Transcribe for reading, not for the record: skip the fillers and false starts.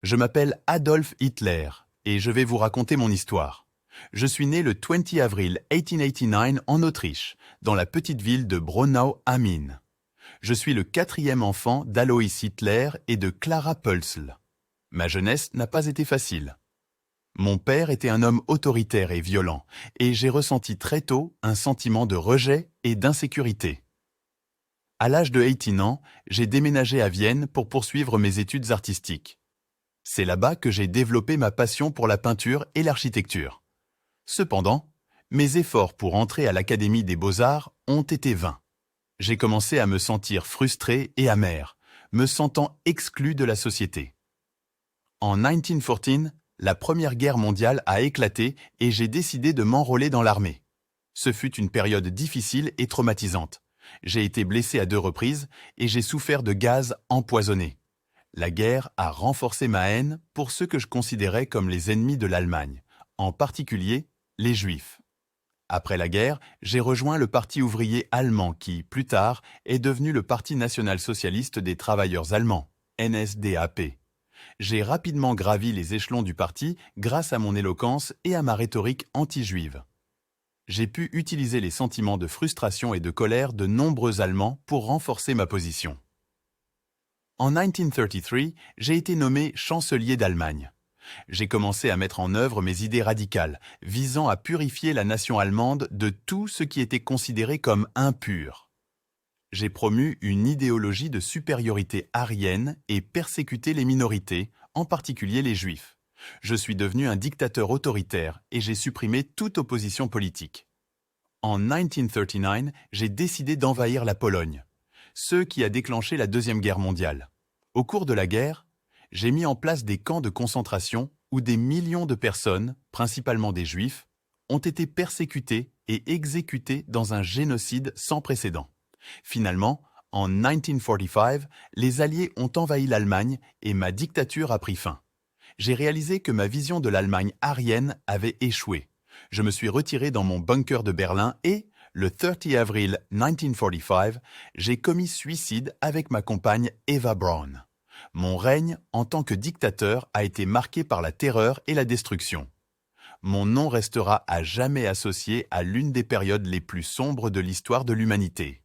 Je m'appelle Adolf Hitler et je vais vous raconter mon histoire. Je suis né le 20 avril 1889 en Autriche, dans la petite ville de Braunau am Inn. Je suis le quatrième enfant d'Alois Hitler et de Clara Pölzl. Ma jeunesse n'a pas été facile. Mon père était un homme autoritaire et violent, et j'ai ressenti très tôt un sentiment de rejet et d'insécurité. À l'âge de 18 ans, j'ai déménagé à Vienne pour poursuivre mes études artistiques. C'est là-bas que j'ai développé ma passion pour la peinture et l'architecture. Cependant, mes efforts pour entrer à l'Académie des Beaux-Arts ont été vains. J'ai commencé à me sentir frustré et amer, me sentant exclu de la société. En 1914, la Première Guerre mondiale a éclaté et j'ai décidé de m'enrôler dans l'armée. Ce fut une période difficile et traumatisante. J'ai été blessé à 2 reprises et j'ai souffert de gaz empoisonnés. La guerre a renforcé ma haine pour ceux que je considérais comme les ennemis de l'Allemagne, en particulier les Juifs. Après la guerre, j'ai rejoint le Parti ouvrier allemand qui, plus tard, est devenu le Parti national-socialiste des travailleurs allemands, NSDAP. J'ai rapidement gravi les échelons du parti grâce à mon éloquence et à ma rhétorique anti-juive. J'ai pu utiliser les sentiments de frustration et de colère de nombreux Allemands pour renforcer ma position. En 1933, j'ai été nommé chancelier d'Allemagne. J'ai commencé à mettre en œuvre mes idées radicales, visant à purifier la nation allemande de tout ce qui était considéré comme impur. J'ai promu une idéologie de supériorité aryenne et persécuté les minorités, en particulier les Juifs. Je suis devenu un dictateur autoritaire et j'ai supprimé toute opposition politique. En 1939, j'ai décidé d'envahir la Pologne, ce qui a déclenché la Deuxième Guerre mondiale. Au cours de la guerre, j'ai mis en place des camps de concentration où des millions de personnes, principalement des Juifs, ont été persécutées et exécutées dans un génocide sans précédent. Finalement, en 1945, les Alliés ont envahi l'Allemagne et ma dictature a pris fin. J'ai réalisé que ma vision de l'Allemagne aryenne avait échoué. Je me suis retiré dans mon bunker de Berlin et, le 30 avril 1945, j'ai commis suicide avec ma compagne Eva Braun. Mon règne en tant que dictateur a été marqué par la terreur et la destruction. Mon nom restera à jamais associé à l'une des périodes les plus sombres de l'histoire de l'humanité.